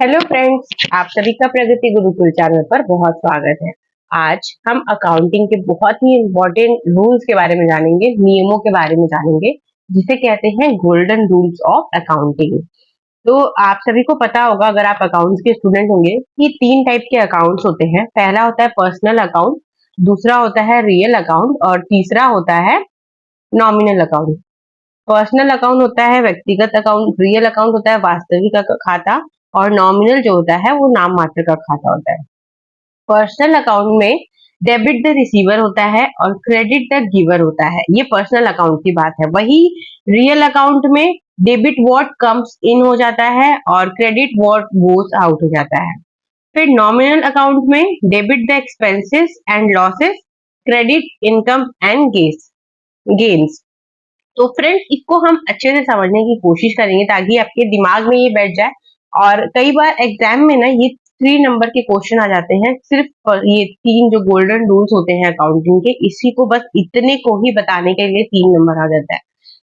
Hello friends, आप सभी का प्रगति गुरुकुल चैनल पर बहुत स्वागत है। आज हम अकाउंटिंग के बहुत ही इम्पोर्टेंट रूल्स के बारे में जानेंगे, नियमों के बारे में जानेंगे, जिसे कहते हैं गोल्डन रूल्स ऑफ अकाउंटिंग। तो आप सभी को पता होगा, अगर आप अकाउंट्स के स्टूडेंट होंगे, कि तीन टाइप के अकाउंट्स होते हैं। पहला होता है पर्सनल अकाउंट, दूसरा होता है रियल अकाउंट और तीसरा होता है नॉमिनल अकाउंट। पर्सनल अकाउंट होता है व्यक्तिगत अकाउंट, रियल अकाउंट होता है वास्तविक खाता और नॉमिनल जो होता है वो नाम मात्र का खाता होता है। पर्सनल अकाउंट में डेबिट द रिसीवर होता है और क्रेडिट द गिवर होता है। ये पर्सनल अकाउंट की बात है। वही रियल अकाउंट में डेबिट व्हाट कम्स इन हो जाता है और क्रेडिट व्हाट गोस आउट हो जाता है। फिर नॉमिनल अकाउंट में debit the expenses and losses, credit income and gains. तो फ्रेंड्स, इसको हम अच्छे से समझने की कोशिश करेंगे ताकि आपके दिमाग में ये बैठ जाए। और कई बार एग्जाम में ना ये 3 नंबर के क्वेश्चन आ जाते हैं, सिर्फ ये तीन जो गोल्डन रूल्स होते हैं अकाउंटिंग के, इसी को बस इतने को ही बताने के लिए 3 नंबर आ जाता है।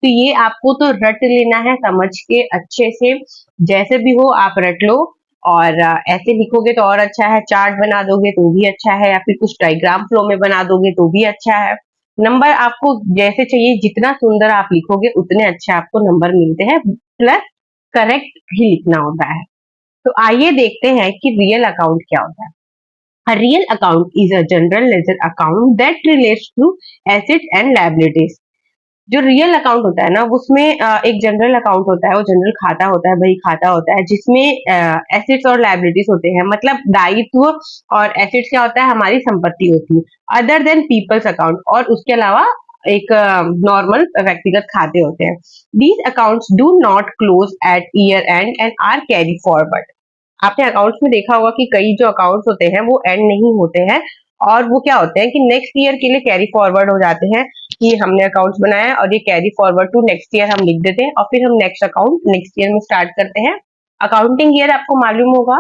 तो ये आपको तो रट लेना है समझ के अच्छे से, जैसे भी हो आप रट लो। और ऐसे लिखोगे तो और अच्छा है, चार्ट बना दोगे तो भी अच्छा है, या फिर कुछ डायग्राम फ्लो में बना दोगे तो भी अच्छा है। नंबर आपको जैसे चाहिए, जितना सुंदर आप लिखोगे उतने अच्छे आपको नंबर मिलते हैं, प्लस करेक्ट भी लिखना होता है। तो आइए देखते हैं कि रियल अकाउंट क्या होता है। A real account is a general ledger account that relates to assets and liabilities. जो रियल अकाउंट होता है ना, उसमें एक जनरल अकाउंट होता है, वो जनरल खाता होता है, बही खाता होता है, जिसमें एसेट्स और लायबिलिटीज होते हैं। मतलब दायित्व और एसेट्स क्या होता है, हमारी संपत्ति होती है, अदर देन पीपल्स अकाउंट, और उसके अलावा एक नॉर्मल व्यक्तिगत खाते होते हैं। These accounts do not close at year end are carry forward. आपने अकाउंट्स में देखा होगा कि कई जो अकाउंट्स होते हैं वो एंड नहीं होते हैं, और वो क्या होते हैं कि नेक्स्ट ईयर के लिए कैरी फॉरवर्ड हो जाते हैं, कि हमने अकाउंट्स बनाया और ये carry forward to next year हम लिख देते हैं, और फिर हम नेक्स्ट अकाउंट नेक्स्ट ईयर में स्टार्ट करते हैं। अकाउंटिंग ईयर आपको मालूम होगा,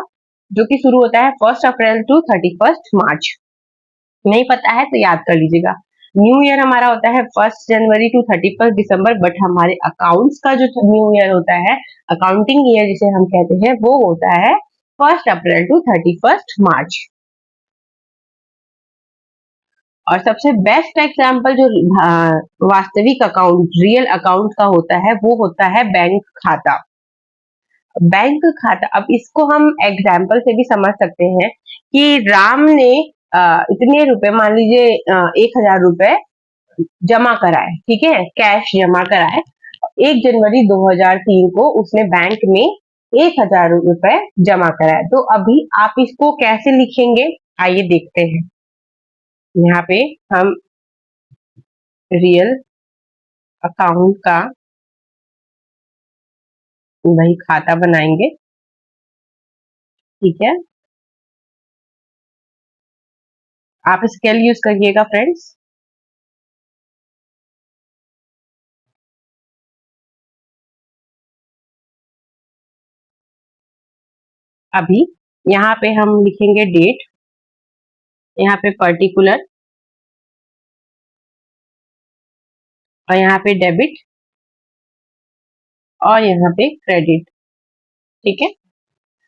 जो कि शुरू होता है 1 अप्रैल टू 31 मार्च। नहीं पता है तो याद कर लीजिएगा। न्यू ईयर हमारा होता है 1 जनवरी टू 31 दिसंबर, बट हमारे अकाउंट्स का जो न्यू ईयर होता है, अकाउंटिंग ईयर जिसे हम कहते हैं, वो होता है 1 अप्रैल टू 31 मार्च। और सबसे बेस्ट एग्जाम्पल जो वास्तविक अकाउंट रियल अकाउंट का होता है, वो होता है बैंक खाता। बैंक खाता, अब इसको हम एग्जाम्पल से भी समझ सकते हैं कि राम ने इतने रुपए, मान लीजिए 1,000 रुपए जमा कराए, ठीक है, कैश जमा कराए। 1 जनवरी 2003 को उसने बैंक में 1,000 रुपए जमा कराए। तो अभी आप इसको कैसे लिखेंगे, आइए देखते हैं। यहाँ पे हम रियल अकाउंट का वही खाता बनाएंगे, ठीक है। आप स्केल यूज करिएगा फ्रेंड्स। अभी यहाँ पे हम लिखेंगे डेट, यहाँ पे पर्टिकुलर, और यहाँ पे डेबिट, और यहाँ पे क्रेडिट, ठीक है।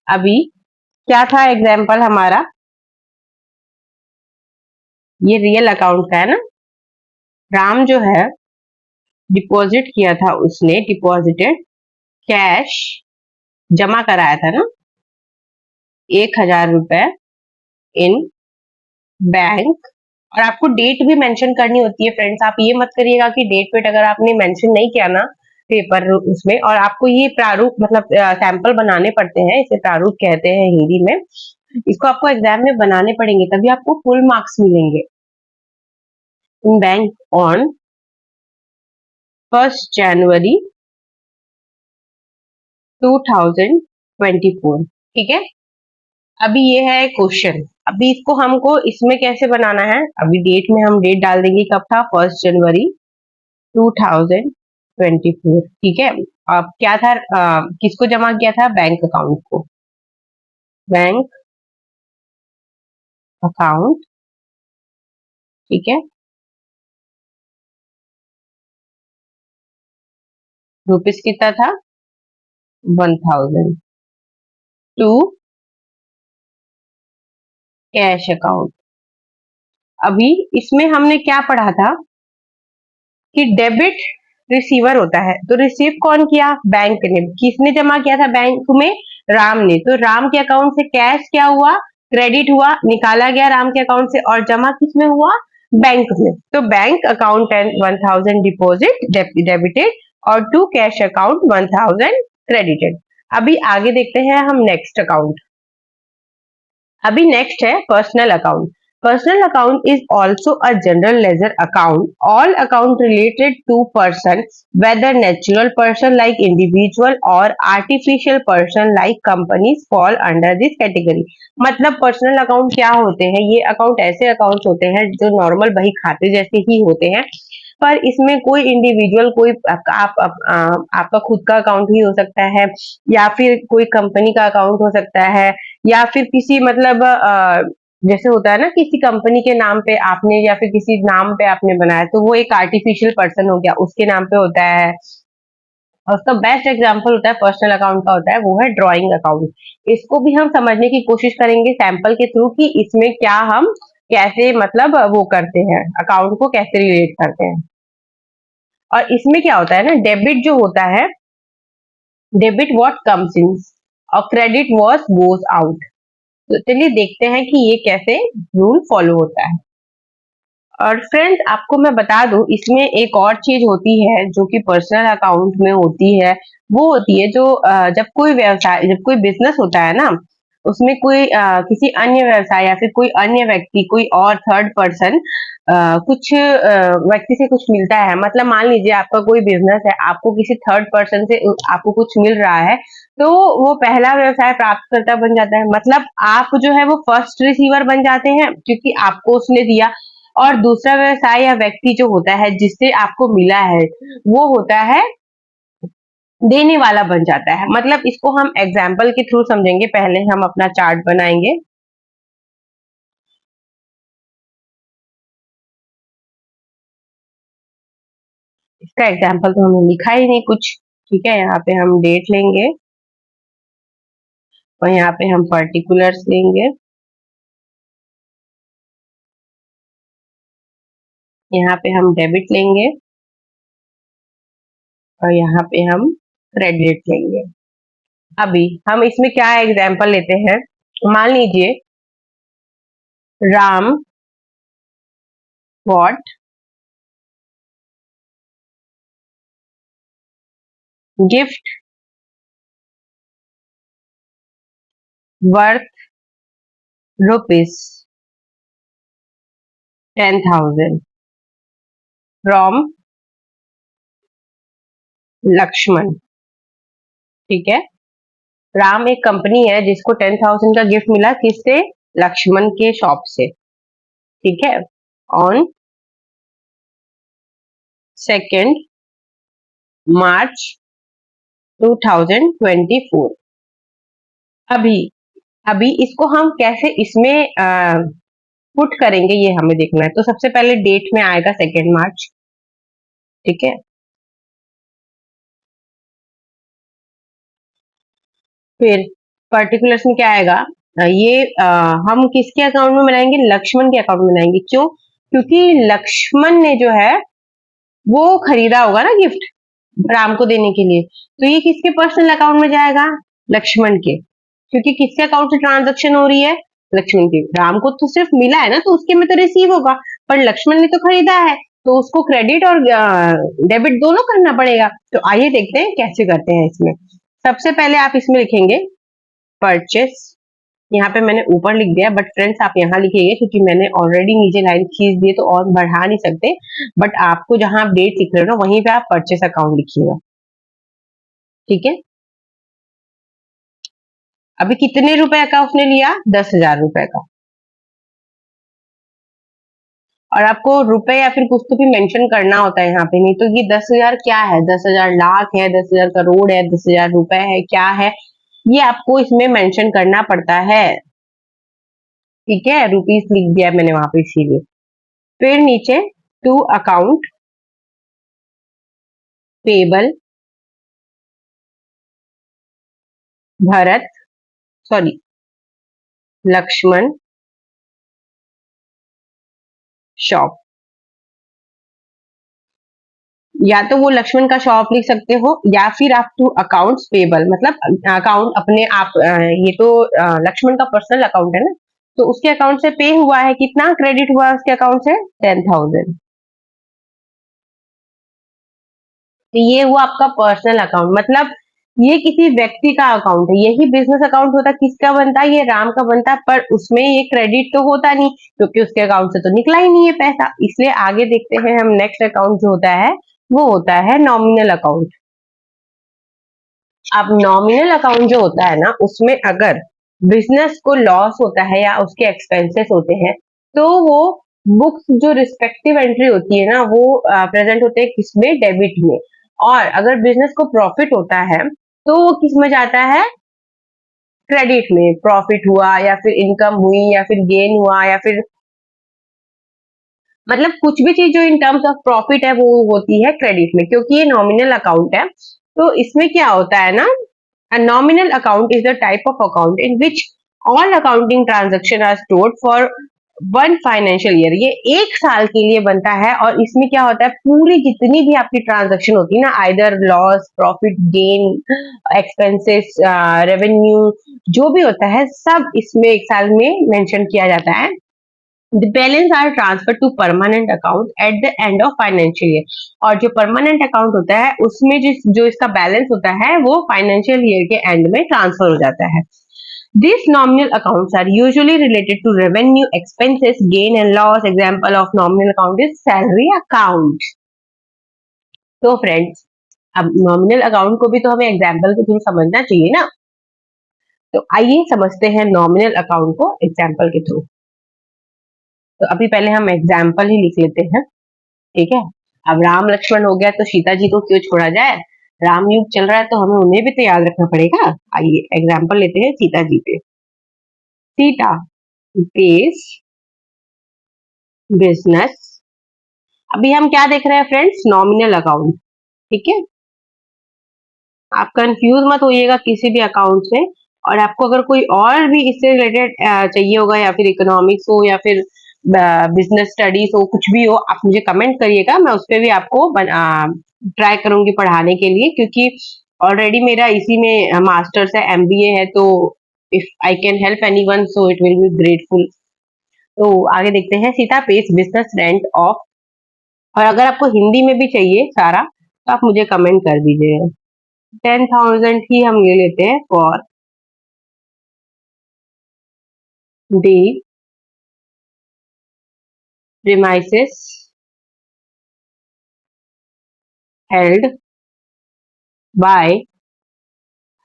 अभी क्या था एग्जाम्पल हमारा, ये रियल अकाउंट का है ना। राम जो है डिपॉजिट किया था, उसने डिपॉजिटेड कैश, जमा कराया था ना 1,000 रुपए इन बैंक। और आपको डेट भी मेंशन करनी होती है फ्रेंड्स। आप ये मत करिएगा कि डेट वेट अगर आपने मेंशन नहीं किया ना पेपर उसमें, और आपको ये प्रारूप मतलब सैंपल बनाने पड़ते हैं, इसे प्रारूप कहते हैं हिंदी में। इसको आपको एग्जाम में बनाने पड़ेंगे, तभी आपको फुल मार्क्स मिलेंगे। इन बैंक ऑन 1 जनवरी 2024, ठीक है। अभी ये है क्वेश्चन, अभी इसको हमको इसमें कैसे बनाना है। अभी डेट में हम डेट डाल देंगे, कब था, 1 जनवरी 2024, ठीक है। अब क्या था, किसको जमा किया था, बैंक अकाउंट को, बैंक अकाउंट, ठीक है। रुपीस कितना था, 1,000, टू कैश अकाउंट। अभी इसमें हमने क्या पढ़ा था कि डेबिट रिसीवर होता है, तो रिसीव कौन किया? बैंक ने। किसने जमा किया था बैंक में? राम ने। तो राम के अकाउंट से कैश क्या हुआ? क्रेडिट हुआ, निकाला गया राम के अकाउंट से, और जमा किसमें हुआ? बैंक में। तो बैंक अकाउंट 1000 डिपॉजिट डेबिटेड और टू कैश अकाउंट 1000 क्रेडिटेड। अभी आगे देखते हैं हम नेक्स्ट अकाउंट। अभी नेक्स्ट है personal account. Personal account is also a general ledger account. All account related to person, whether natural person like individual or artificial person like companies fall under this category. मतलब personal account क्या होते हैं? ये account ऐसे accounts होते हैं जो normal बही खाते जैसे ही होते हैं, पर इसमें कोई इंडिविजुअल, कोई आपका खुद का अकाउंट ही हो सकता है, या फिर कोई कंपनी का अकाउंट हो सकता है, या फिर किसी मतलब जैसे होता है ना, किसी कंपनी के नाम पे आपने या फिर किसी नाम पे आपने बनाया, तो वो एक आर्टिफिशियल पर्सन हो गया, उसके नाम पे होता है। और उसका बेस्ट एग्जांपल होता है पर्सनल अकाउंट का, होता है वो है ड्राइंग अकाउंट। इसको भी हम समझने की कोशिश करेंगे सैंपल के थ्रू कि इसमें क्या हम कैसे मतलब वो करते हैं, अकाउंट को कैसे रिलेट करते हैं। और इसमें क्या होता है ना, डेबिट जो होता है, डेबिट व्हाट कम्स इन और क्रेडिट व्हाट गोज आउट। तो चलिए देखते हैं कि ये कैसे रूल फॉलो होता है। और फ्रेंड्स आपको मैं बता दूं, इसमें एक और चीज होती है जो कि पर्सनल अकाउंट में होती है, वो होती है जो जब कोई व्यवसाय, जब कोई बिजनेस होता है ना, उसमें कोई किसी अन्य व्यवसाय या फिर कोई अन्य व्यक्ति, कोई और थर्ड पर्सन कुछ व्यक्ति से कुछ मिलता है, मतलब मान लीजिए आपका कोई बिजनेस है, आपको किसी थर्ड पर्सन से आपको कुछ मिल रहा है, तो वो पहला व्यवसाय प्राप्तकर्ता बन जाता है। मतलब आप जो है वो फर्स्ट रिसीवर बन जाते हैं क्योंकि आपको उसने दिया, और दूसरा व्यवसाय या व्यक्ति जो होता है जिससे आपको मिला है, वो होता है देने वाला बन जाता है। मतलब इसको हम एग्जाम्पल के थ्रू समझेंगे। पहले हम अपना चार्ट बनाएंगे। इसका एग्जाम्पल तो हमने लिखा ही नहीं कुछ, ठीक है। यहाँ पे हम डेट लेंगे और यहाँ पे हम पर्टिकुलर्स लेंगे, यहाँ पे हम डेबिट लेंगे और यहाँ पे हम क्रेडिट लेंगे। अभी हम इसमें क्या एग्जाम्पल लेते हैं, मान लीजिए Ram bought gift worth rupees 10,000 from Lakshman. ठीक है, राम एक कंपनी है जिसको 10,000 का गिफ्ट मिला, किससे? लक्ष्मण के शॉप से। ठीक है, ऑन 2 मार्च 2024। अभी अभी इसको हम कैसे इसमें पुट करेंगे ये हमें देखना है। तो सबसे पहले डेट में आएगा 2 मार्च। ठीक है, फिर पर्टिकुलर्स में क्या आएगा, ये हम किसके अकाउंट में बनाएंगे? लक्ष्मण के अकाउंट में बनाएंगे। क्यों? क्योंकि लक्ष्मण ने जो है वो खरीदा होगा ना गिफ्ट राम को देने के लिए, तो ये किसके पर्सनल अकाउंट में जाएगा? लक्ष्मण के। क्योंकि किसके अकाउंट से ट्रांजैक्शन हो रही है? लक्ष्मण की। राम को तो सिर्फ मिला है ना, तो उसके में तो रिसीव होगा, पर लक्ष्मण ने तो खरीदा है, तो उसको क्रेडिट और डेबिट दोनों करना पड़ेगा। तो आइए देखते हैं कैसे करते हैं इसमें। सबसे पहले आप इसमें लिखेंगे परचेस। यहाँ पे मैंने ऊपर लिख दिया, बट फ्रेंड्स आप यहाँ लिखिएगा क्योंकि मैंने ऑलरेडी नीचे लाइन खींच दी, तो और बढ़ा नहीं सकते। बट आपको जहां आप डेट लिख रहे हो ना, वहीं पे आप परचेस अकाउंट लिखिएगा। ठीक है, अभी कितने रुपए का उसने लिया? 10,000 रुपए का। और आपको रुपए या फिर कुछ तो भी मेंशन करना होता है यहाँ पे, नहीं तो ये 10,000 क्या है? 10,000 लाख है, 10,000 करोड़ है, 10,000 रुपए है, क्या है, ये आपको इसमें मेंशन करना पड़ता है। ठीक है, रुपीस लिख दिया मैंने वहां पे इसीलिए। फिर नीचे to account payable Bharat sorry, Lakshman shop, या तो वो लक्ष्मण का शॉप लिख सकते हो या फिर आप टू अकाउंट्स पेबल, मतलब अकाउंट अपने आप ये तो लक्ष्मण का पर्सनल अकाउंट है ना, तो उसके अकाउंट से पे हुआ है, कितना क्रेडिट हुआ है उसके अकाउंट से, 10,000। तो ये हुआ आपका पर्सनल अकाउंट, मतलब ये किसी व्यक्ति का अकाउंट है। यही बिजनेस अकाउंट होता किसका बनता है, ये राम का बनता है, पर उसमें ये क्रेडिट तो होता नहीं क्योंकि उसके अकाउंट से तो निकला ही नहीं है पैसा। इसलिए आगे देखते हैं हम, नेक्स्ट अकाउंट जो होता है वो होता है नॉमिनल अकाउंट। अब नॉमिनल अकाउंट जो होता है ना, उसमें अगर बिजनेस को लॉस होता है या उसके एक्सपेंसेस होते हैं, तो वो बुक्स जो रिस्पेक्टिव एंट्री होती है ना, वो प्रेजेंट होते हैं किसमें, डेबिट में। और अगर बिजनेस को प्रॉफिट होता है तो वो किस में जाता है, क्रेडिट में। प्रॉफिट हुआ या फिर इनकम हुई या फिर गेन हुआ या फिर मतलब कुछ भी चीज जो इन टर्म्स ऑफ प्रॉफिट है वो होती है क्रेडिट में, क्योंकि ये नॉमिनल अकाउंट है। तो इसमें क्या होता है ना, a nominal account is the type of account in which all accounting transactions are stored for one financial year. ये एक साल के लिए बनता है और इसमें क्या होता है, पूरी जितनी भी आपकी ट्रांजेक्शन होती है ना, either loss, profit, gain, expenses, revenue, जो भी होता है सब इसमें एक साल में मेंशन किया जाता है। The balance are transferred to permanent account at the end of financial year। और जो परमानेंट अकाउंट होता है उसमें जो इसका बैलेंस होता है वो फाइनेंशियल ईयर के एंड में ट्रांसफर हो जाता है। These nominal accounts are usually related to revenue, expenses, gain and loss. Example of nominal account is salary account। तो फ्रेंड्स, अब नॉमिनल अकाउंट को भी तो हमें एग्जाम्पल के थ्रू समझना चाहिए ना, तो आइए समझते हैं नॉमिनल अकाउंट को एग्जाम्पल के थ्रू। तो अभी पहले हम एग्जाम्पल ही लिख लेते हैं, ठीक है। अब राम लक्ष्मण हो गया तो सीता जी को क्यों छोड़ा जाए, राम युग चल रहा है तो हमें उन्हें भी तो याद रखना पड़ेगा। आइए एग्जाम्पल लेते हैं सीता जी पे। सीता पेज बिजनेस, अभी हम क्या देख रहे हैं फ्रेंड्स, नॉमिनल अकाउंट, ठीक है। आप कंफ्यूज मत होइएगा किसी भी अकाउंट से, और आपको अगर कोई और भी इससे रिलेटेड चाहिए होगा या फिर इकोनॉमिक्स हो या फिर बिजनेस स्टडीज हो, कुछ भी हो, आप मुझे कमेंट करिएगा, मैं उस पर भी आपको ट्राई करूंगी पढ़ाने के लिए, क्योंकि ऑलरेडी मेरा इसी में मास्टर्स है, एमबीए है, तो if I can help anyone so it will be grateful. तो आगे देखते हैं, Sita page business rent of, और अगर आपको हिंदी में भी चाहिए सारा तो आप मुझे कमेंट कर दीजिएगा। 10,000 ही हम ले लेते हैं for the premises held by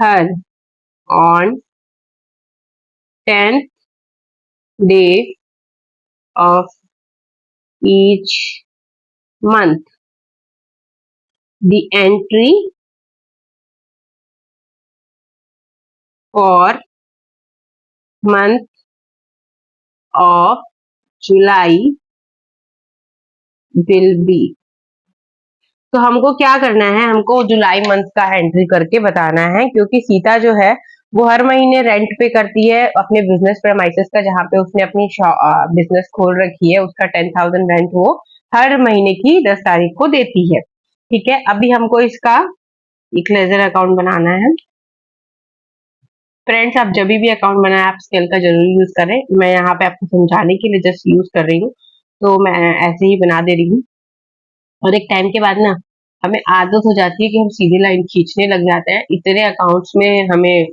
her on 10th day of each month. The entry for month of July will be। तो हमको क्या करना है, हमको जुलाई मंथ का एंट्री करके बताना है, क्योंकि सीता जो है वो हर महीने रेंट पे करती है अपने बिजनेस प्रेमाइसेस का, जहाँ पे उसने अपनी बिजनेस खोल रखी है, उसका 10,000 रेंट वो हर महीने की 10 तारीख को देती है, ठीक है। अभी हमको इसका एक लेजर अकाउंट बनाना है। फ्रेंड्स, आप जब भी अकाउंट बनाए आप स्केल का जरूर यूज करें, मैं यहाँ पे आपको समझाने के लिए जस्ट यूज कर रही हूँ, तो मैं ऐसे ही बना दे रही हूँ। और एक टाइम के बाद ना हमें आदत हो जाती है कि हम सीधे लाइन खींचने लग जाते हैं, इतने अकाउंट्स में हमें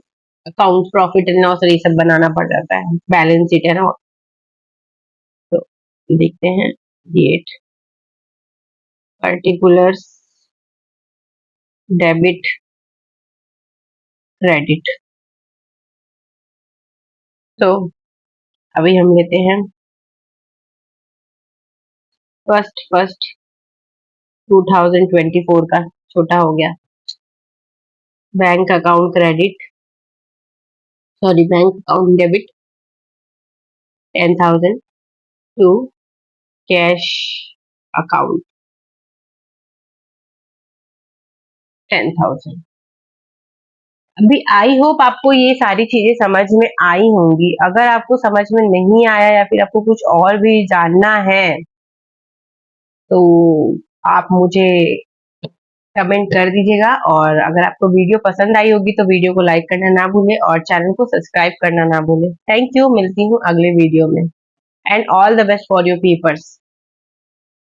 अकाउंट प्रॉफिट एंड लॉस और ये सब बनाना पड़ जाता है, बैलेंस शीट है ना। तो देखते हैं, डेट, पर्टिकुलर्स, डेबिट, क्रेडिट। तो अभी हम लेते हैं फर्स्ट फर्स्ट 2024 का, छोटा हो गया, bank account credit, sorry bank account debit 10,000 to cash account 10,000। अभी आई होप आपको ये सारी चीजें समझ में आई होंगी। अगर आपको समझ में नहीं आया या फिर आपको कुछ और भी जानना है तो आप मुझे कमेंट कर दीजिएगा। और अगर आपको वीडियो पसंद आई होगी तो वीडियो को लाइक करना ना भूलें और चैनल को सब्सक्राइब करना ना भूलें। थैंक यू, मिलती हूँ अगले वीडियो में। And all the best for your papers.